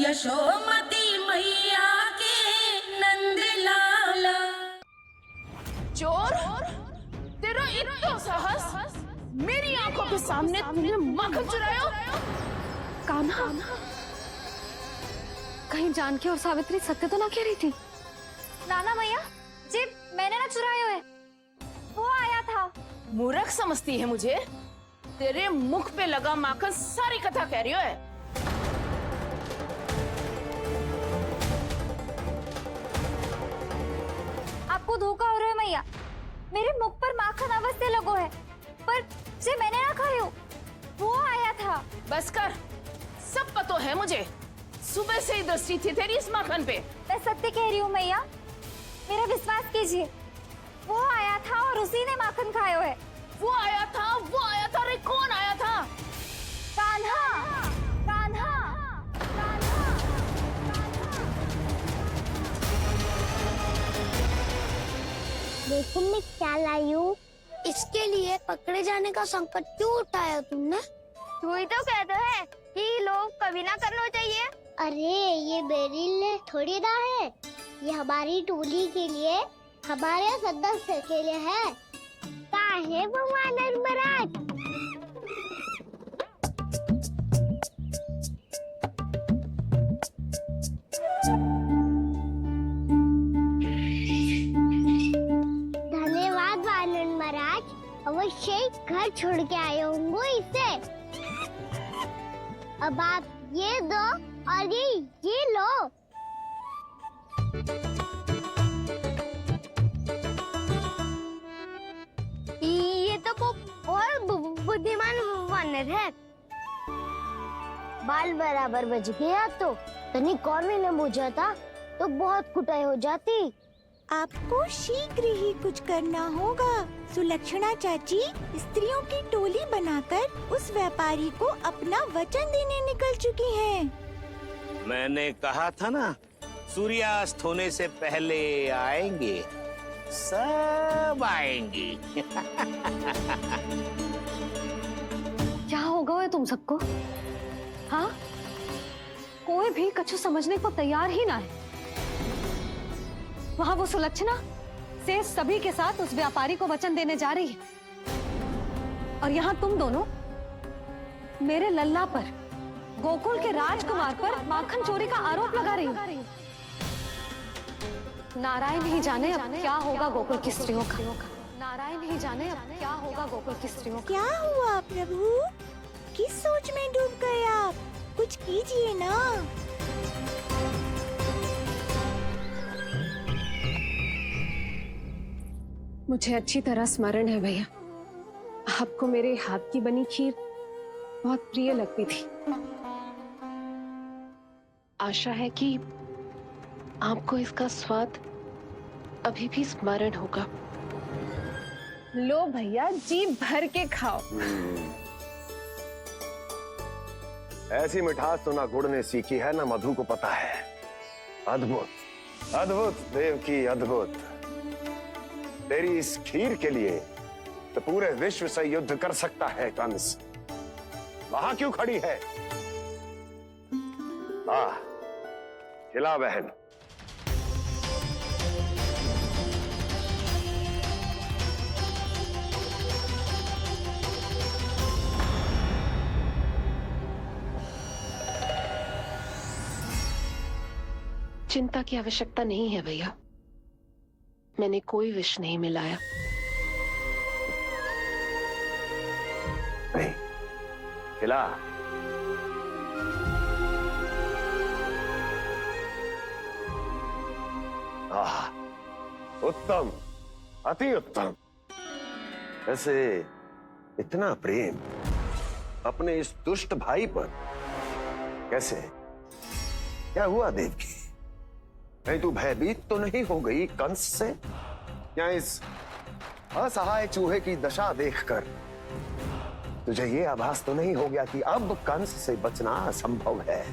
यशोमती मैया के नंद लाला। चोर, तेरा इतना साहस, मेरी आंखों के सामने तुमने माखन चुराया। कान्हा, कहीं जानकी और सावित्री सत्य तो ना कह रही थी? नाना मैया जी, मैंने ना चुराया है, वो आया था। मूर्ख समझती है मुझे? तेरे मुख पे लगा माखन सारी कथा कह रही है। आपको धोखा हो रहा है मैया, मेरे मुख पर माखन अवश्य लगो है, पर जे मैंने ना खायो, वो आया था। बस कर, सब पता है मुझे। सुबह से ही दृष्टि थी तेरी इस माखन पे। मैं सत्य कह रही हूँ मैया, मेरा विश्वास कीजिए। वो आया था और उसी ने माखन खायो है। वो आया था, वो आया था। अरे कौन आया था? कान्हा, कान्हा, कान्हा। देखो मैं क्या लाई हूँ। इसके लिए पकड़े जाने का संकट क्यों उठाया तुमने? तू ही तो कहता है कि लोग कभी ना करना चाहिए। अरे ये मेरे लिए थोड़ी ना है, ये हमारी टोली के लिए, हमारे सदस्य के लिए है। कहाँ है वो वानर महाराज? धन्यवाद वानर महाराज, अवश्य घर छोड़ के आए होंगे इसे। अब आप ये दो और ये लो। ये तो बहुत बुद्धिमान वानर है। बाल बराबर बज गया तो तनिक और विलंब हो जाता तो बहुत कुटाई हो जाती। आपको शीघ्र ही कुछ करना होगा। सुलक्षणा चाची स्त्रियों की टोली बनाकर उस व्यापारी को अपना वचन देने निकल चुकी हैं। मैंने कहा था ना, सूर्यास्त होने से पहले आएंगे, सब आएंगी। क्या होगा है तुम सबको? हाँ, कोई भी कछु समझने को तैयार ही ना है। वहां वो सुलक्षणा से सभी के साथ उस व्यापारी को वचन देने जा रही है, और यहाँ तुम दोनों मेरे लल्ला पर, गोकुल के राजकुमार पर माखन चोरी का आरोप लगा रही हो। नारायण ही जाने अब क्या होगा गोकुल की स्त्रियों का। नारायण ही जाने अब क्या होगा गोकुल की स्त्रियों का। क्या हुआ प्रभु? किस सोच में डूब गए आप? कुछ कीजिए ना। मुझे अच्छी तरह स्मरण है भैया, आपको मेरे हाथ की बनी खीर बहुत प्रिय लगती थी। आशा है कि आपको इसका स्वाद अभी भी स्मरण होगा। लो भैया, जी भर के खाओ। ऐसी मिठास तो ना गुड़ ने सीखी है ना मधु को पता है। अद्भुत, अद्भुत देवकी, अद्भुत। तेरी इस खीर के लिए तो पूरे विश्व से युद्ध कर सकता है कंस। वहां क्यों खड़ी है? खिला बहन। चिंता की आवश्यकता नहीं है भैया, मैंने कोई विष नहीं मिलाया। नहीं, खिला। उत्तम, अति उत्तम। वैसे इतना प्रेम अपने इस दुष्ट भाई पर कैसे? क्या हुआ देवकी? कहीं तू भयभीत तो नहीं हो गई कंस से? या इस असहाय चूहे की दशा देखकर तुझे ये आभास तो नहीं हो गया कि अब कंस से बचना असंभव है?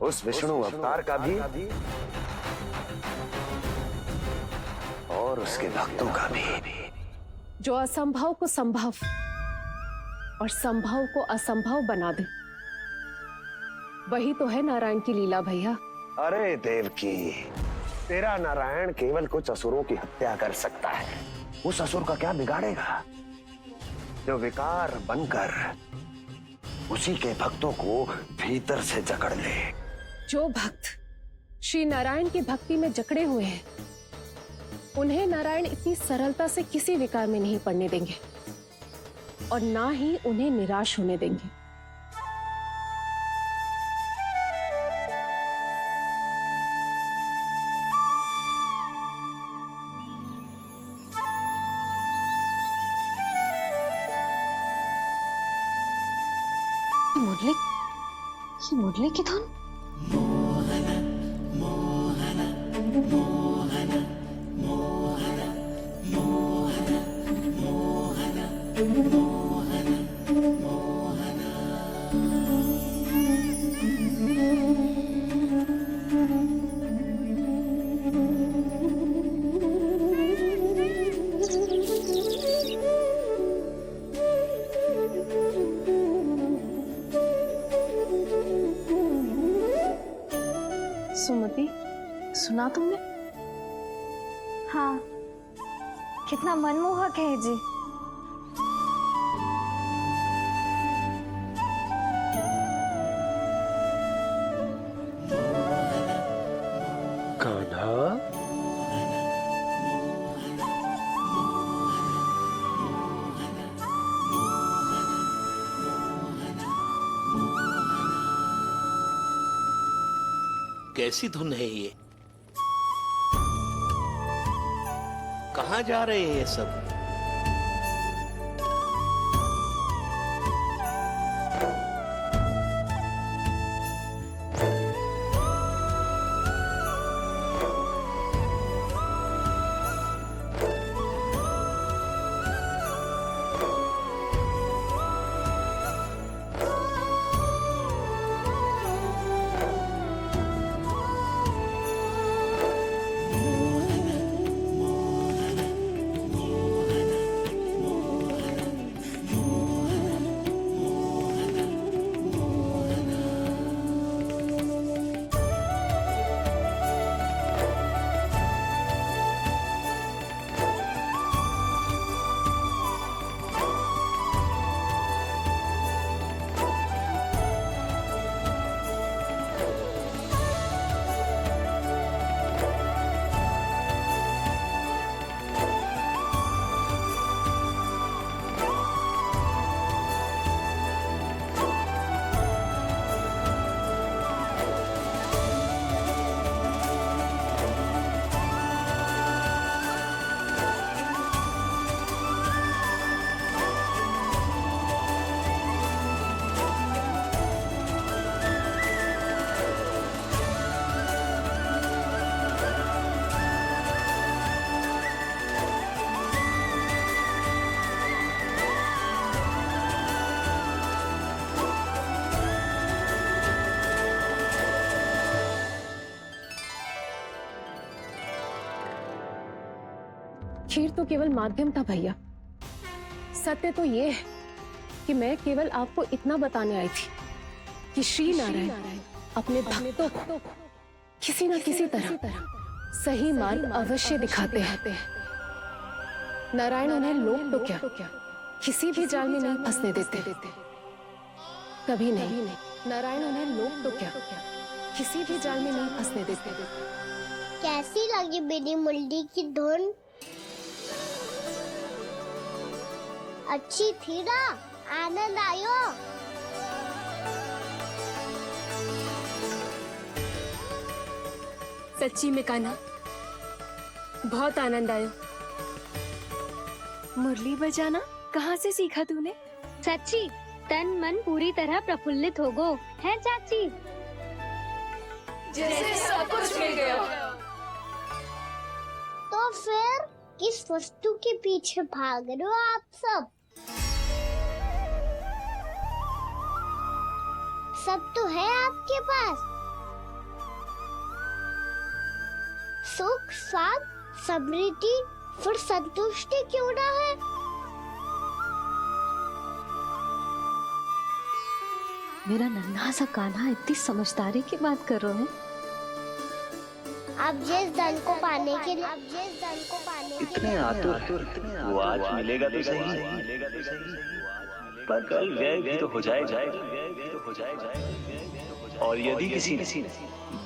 उस विष्णु अवतार का भी और उसके भक्तों का भी, जो असंभव को संभव और संभव को असंभव बना दे, वही तो है नारायण की लीला भैया। अरे देवकी, तेरा नारायण केवल कुछ असुरों की हत्या कर सकता है। उस असुर का क्या बिगाड़ेगा जो विकार बनकर उसी के भक्तों को भीतर से जकड़ ले। जो भक्त श्री नारायण की भक्ति में जकड़े हुए हैं, उन्हें नारायण इतनी सरलता से किसी विकार में नहीं पड़ने देंगे और ना ही उन्हें निराश होने देंगे। मुरली की धुन। सुमति, सुना तुमने? हाँ, कितना मनमोहक है जी। कान्हा, कैसी धुन है ये? कहाँ जा रहे हैं ये सब? खीर तो केवल माध्यम था भैया। सत्य तो ये है कि मैं केवल आपको इतना बताने आई थी कि श्री नारायण अपने भक्तों को किसी न किसी तरह सही मार्ग अवश्य दिखाते हैं। नारायण उन्हें लोग तो क्या किसी भी जाल में नहीं फंसने देते, कभी नहीं। नारायण उन्हें लोग तो क्या किसी भी जाल में नहीं फंसने देते। कैसी लगी मेरी मुरली की धुन? अच्छी थी ना? आनंद आयो? सच्ची में कान्हा, बहुत आनंद आया। मुरली बजाना कहाँ से सीखा तूने? सच्ची तन मन पूरी तरह प्रफुल्लित हो गो है चाची। जैसे सब कुछ मिल गया। तो फिर किस वस्तु के पीछे भाग रहे हो आप सब? सब तो है आपके पास। सुख, स्वाद, समृद्धि, फिर संतुष्टि क्यों ना है? मेरा नन्हा सा कान्हा इतनी समझदारी की बात कर रहे हैं। अब जिस धन को पाने के लिए इतने आतुर वो आज मिलेगा तो सही, पर कल व्यय भी तो हो जाएगा। और यदि किसी ने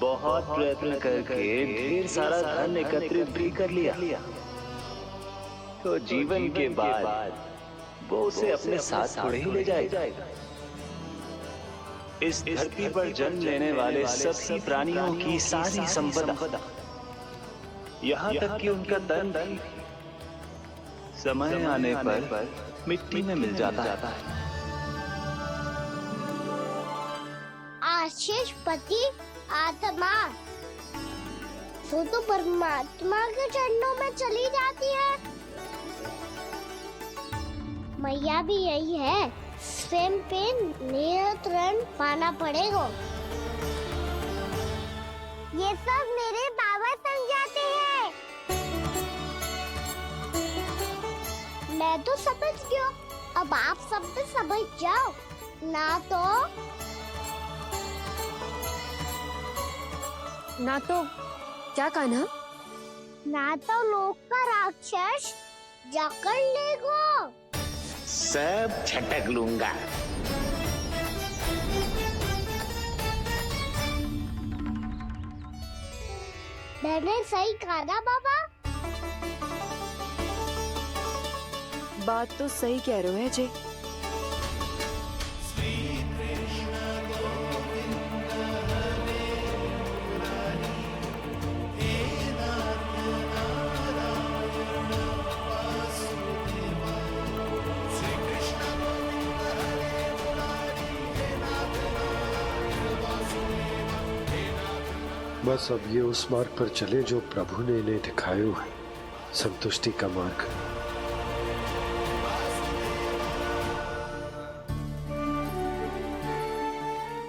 बहुत प्रयत्न करके ढेर सारा धन एकत्रित भी कर लिया, तो जीवन के बाद वो उसे अपने साथ थोड़े ही ले जाएगा। इस धरती पर जन्म लेने वाले सभी प्राणियों की सारी संपदा, यहाँ तक कि उनका तन भी समय आने पर मिट्टी में मिल जाता है। आशीष पति आत्मा तो परमात्मा के चरणों में चली जाती है। मैया भी यही है, स्वयं पे नियंत्रण पाना पड़ेगा। ये सब मेरे बाबा समझाते हैं। मैं तो समझ गया, अब आप सब भी समझ जाओ, ना तो क्या कान्हा? ना तो लोक का राक्षस जकड़ लेगा। सब झटक लूंगा। मैंने सही कहा ना बाबा? बात तो सही कह रहे हो अजय। बस अब ये उस मार्ग पर चले जो प्रभु ने इन्हें दिखाया है, संतुष्टि का मार्ग।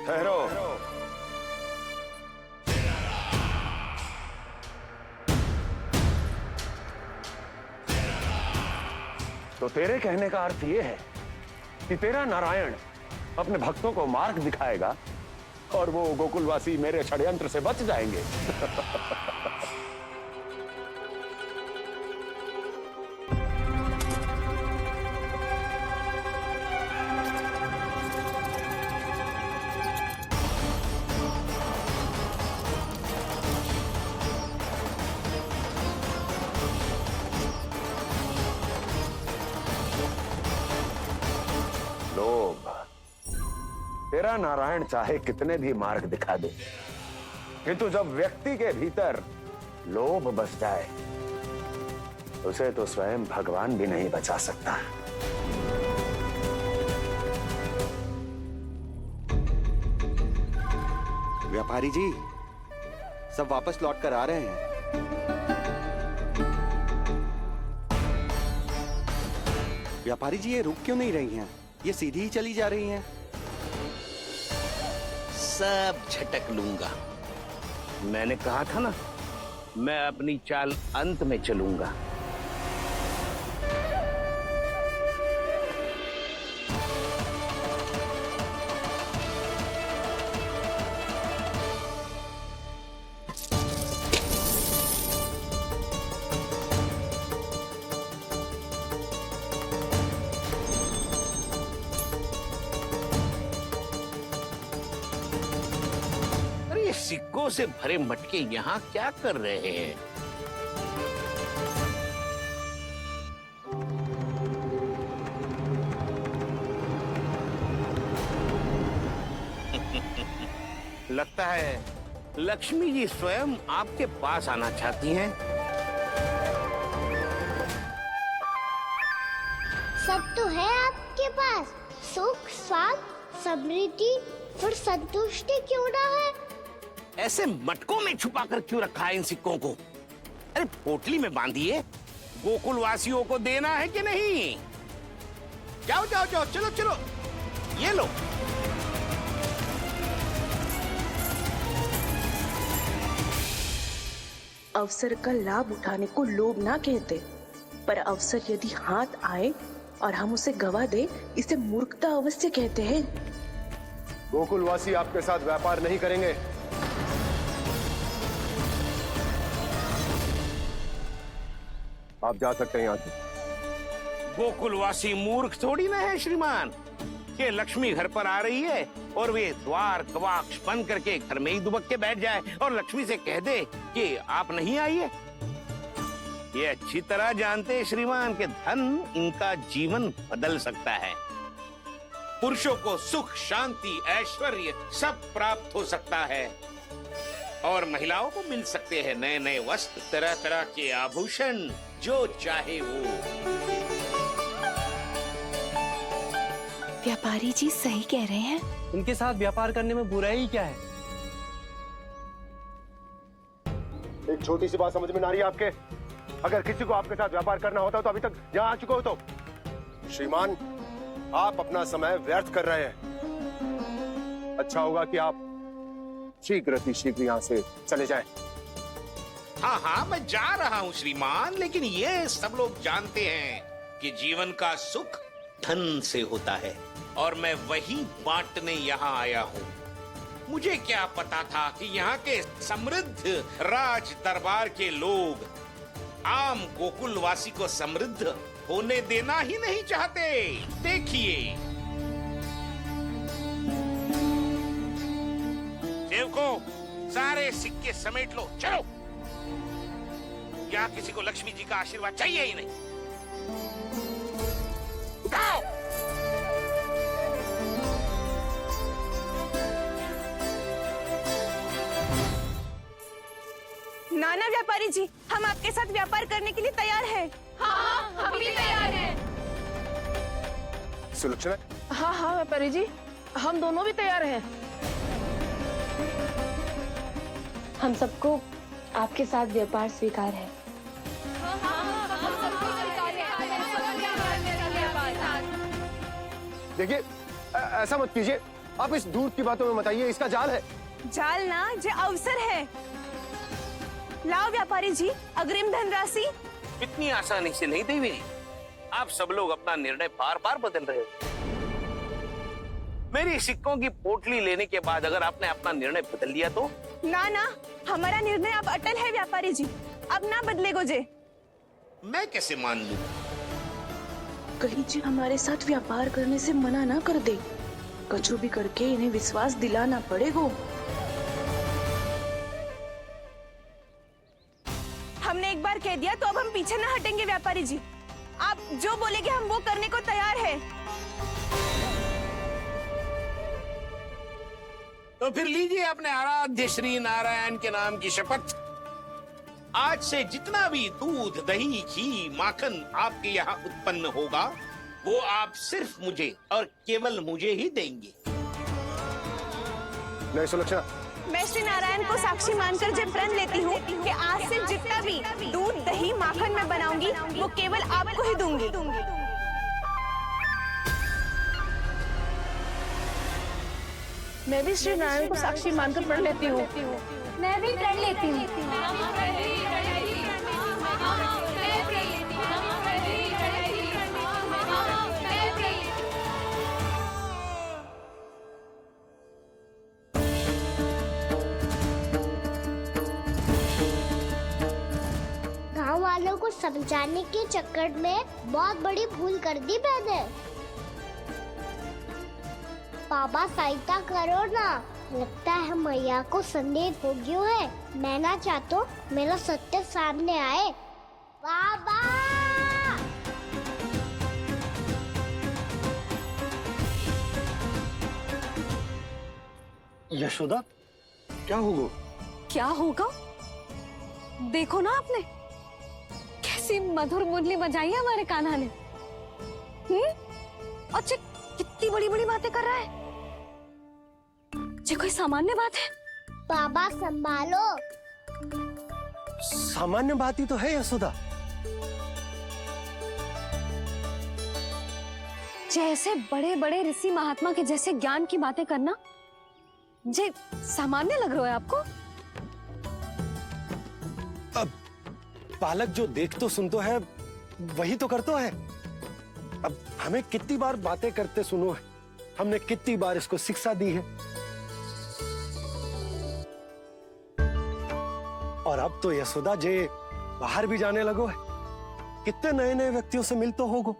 ठहरो। तो तेरे कहने का अर्थ ये है कि तेरा नारायण अपने भक्तों को मार्ग दिखाएगा और वो गोकुलवासी मेरे षड्यंत्र से बच जाएंगे। लोभ। तेरा नारायण चाहे कितने भी मार्ग दिखा दे, किंतु जब व्यक्ति के भीतर लोभ बस जाए, उसे तो स्वयं भगवान भी नहीं बचा सकता। व्यापारी जी, सब वापस लौट कर आ रहे हैं। व्यापारी जी, ये रुक क्यों नहीं रही हैं? ये सीधी ही चली जा रही हैं। सब झटक लूंगा। मैंने कहा था ना, मैं अपनी चाल अंत में चलूंगा। सिक्कों से भरे मटके यहाँ क्या कर रहे हैं? लगता है लक्ष्मी जी स्वयं आपके पास आना चाहती हैं। सब तो है आपके पास, सुख, स्वाद, समृद्धि और संतुष्टि क्यों ना है? ऐसे मटकों में छुपा कर क्यों रखा है इन सिक्कों को? अरे पोटली में बांधिए, गोकुलवासियों को देना है कि नहीं? जाओ जाओ जाओ, चलो चलो, ये लो। अवसर का लाभ उठाने को लोभ ना कहते, पर अवसर यदि हाथ आए और हम उसे गवा दे, इसे मूर्खता अवश्य कहते हैं। गोकुलवासी आपके साथ व्यापार नहीं करेंगे। आप जा सकते हैं यहाँ से। गोकुलवासी मूर्ख थोड़ी ना है श्रीमान। ये लक्ष्मी घर पर आ रही है और वे द्वार कवाक्ष बंद करके घर में ही दुबक के बैठ जाए और लक्ष्मी से कह दे कि आप नहीं आइए। ये अच्छी तरह जानते हैं श्रीमान कि धन इनका जीवन बदल सकता है। पुरुषों को सुख, शांति, ऐश्वर्य सब प्राप्त हो सकता है और महिलाओं को मिल सकते हैं नए नए वस्त्र, तरह तरह के आभूषण, जो चाहे वो। व्यापारी जी सही कह रहे हैं। उनके साथ व्यापार करने में बुराई क्या है? एक छोटी सी बात समझ में ना रही है आपके? अगर किसी को आपके साथ व्यापार करना होता तो अभी तक यहाँ आ चुके हो। तो श्रीमान, आप अपना समय व्यर्थ कर रहे हैं। अच्छा होगा कि आप शीघ्र ही शीघ्र यहाँ से चले जाएं। हाँ हाँ, मैं जा रहा हूँ श्रीमान, लेकिन ये सब लोग जानते हैं कि जीवन का सुख धन से होता है और मैं वही बांटने यहाँ आया हूँ। मुझे क्या पता था कि यहाँ के समृद्ध राज दरबार के लोग आम गोकुलवासी को समृद्ध होने देना ही नहीं चाहते। देखिए, सेवकों, सारे सिक्के समेट लो, चलो। यहाँ किसी को लक्ष्मी जी का आशीर्वाद चाहिए ही नहीं। उठाओ। नाना व्यापारी जी, हम आपके साथ व्यापार करने के लिए तैयार हैं। हाँ, हम भी तैयार हैं। सुलक्षणा? हाँ हाँ व्यापारी जी, हम दोनों भी तैयार हैं। हम सबको आपके साथ व्यापार स्वीकार है। देखिए, ऐसा मत कीजिए। आप इस दूध की बातों में मत आइए, इसका जाल है। जाल ना, ये अवसर है। लाओ व्यापारी जी, अग्रिम धनराशि। इतनी आसानी से नहीं देवी। आप सब लोग अपना निर्णय बार बार बदल रहे हो। मेरी सिक्कों की पोटली लेने के बाद अगर आपने अपना निर्णय बदल लिया तो? ना ना, हमारा निर्णय अब अटल है व्यापारी जी, अब ना बदलेगो जे। मैं कैसे मान लूं? कहीं जी हमारे साथ व्यापार करने से मना ना कर दे। कछु भी करके इन्हें विश्वास दिलाना पड़ेगा। हमने एक बार कह दिया तो अब हम पीछे ना हटेंगे व्यापारी जी। आप जो बोलेंगे हम वो करने को तैयार है। तो फिर लीजिए अपने आराध्य श्री नारायण के नाम की शपथ। आज से जितना भी दूध, दही, घी, माखन आपके यहाँ उत्पन्न होगा वो आप सिर्फ मुझे और केवल मुझे ही देंगे। नहीं सुलक्षणा, मैं श्री नारायण को साक्षी मानकर जब प्रण लेती हूँ कि आज से जितना भी दूध, दही, माखन मैं बनाऊंगी वो केवल आपको ही दूंगी। मैं भी श्री नारायण को साक्षी मानकर प्रण लेती हूँ। मैं भी प्रण लेती हूँ। गांव वालों को समझाने के चक्कर में बहुत बड़ी भूल कर दी मैंने। बाबा सहायता करो ना, लगता है मैया को संदेह हो गया है। मैं ना चाहता मेरा सत्य सामने आए। बाबा! यशोदा, क्या होगा? क्या होगा? देखो ना आपने कैसी मधुर मुरली बजाई है हमारे कान्हा ने। अच्छा, कितनी बड़ी बड़ी बातें कर रहा है। ये कोई सामान्य बात है? बाबा संभालो। सामान्य बात ही तो है यशोदा। जैसे बड़े बड़े ऋषि महात्मा के जैसे ज्ञान की बातें करना जे सामान्य लग रहा है आपको? अब बालक जो देख तो सुन तो है वही तो करता है। अब हमें कितनी बार बातें करते सुनो है, हमने कितनी बार इसको शिक्षा दी है। और अब तो यशोदा जे बाहर भी जाने लगो है। कितने नए नए व्यक्तियों से मिलते होगो,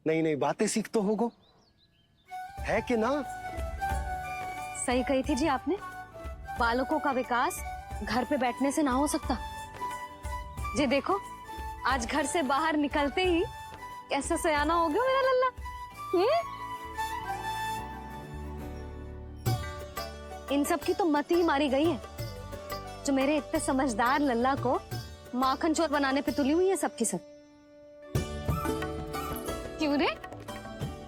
नई नई बातें सीखते होगो, है कि ना? सही कही थी जी आपने। बालकों का विकास घर पे बैठने से ना हो सकता। जी देखो, आज घर से बाहर निकलते ही कैसे सयाना हो गया मेरा लल्ला। इन सब की तो मत ही मारी गई है, जो मेरे इतने समझदार लल्ला को माखन चोर बनाने पे तुली हुई है सबकी सब। क्यों रे,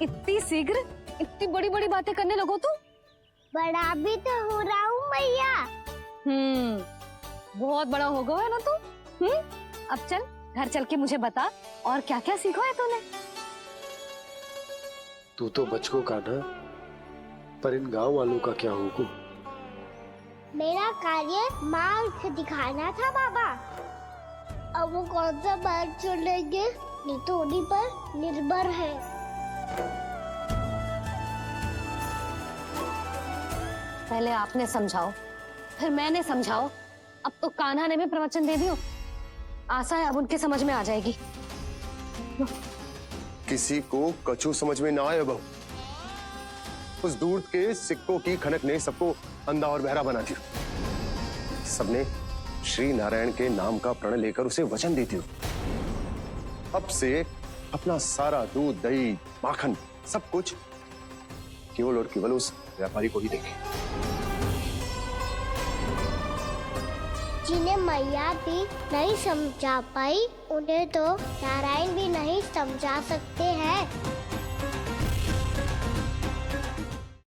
इतनी शीघ्र इतनी बड़ी बड़ी बातें करने लगो तू? बड़ा भी तो हो रहा हूँ मैया। बहुत बड़ा हो गया है ना तू। अब चल घर चल के मुझे बता और क्या क्या सीखा है तूने। तू तो बचको का ना, पर इन गांव वालों का क्या होगा? मेरा कार्य मार्ग दिखाना था बाबा। अब वो कौन सा मार्ग चुनेंगे ये तो उन्हीं पर निर्भर है। पहले आपने समझाओ, फिर मैंने समझाओ, अब तो कान्हा ने भी प्रवचन दे दियो। आशा है अब उनके समझ में आ जाएगी। किसी को कछु समझ में ना आए बहू। उस दूध के सिक्कों की खनक ने सबको अंधा और बहरा बना दिया। सबने श्री नारायण के नाम का प्रण लेकर उसे वचन देती हो। अब से अपना सारा दूध, दही, माखन सब कुछ केवल और केवल उस व्यापारी को ही देंगे। जिन्हें मैया भी नहीं समझा पाई, उन्हें तो नारायण भी नहीं समझा सकते हैं।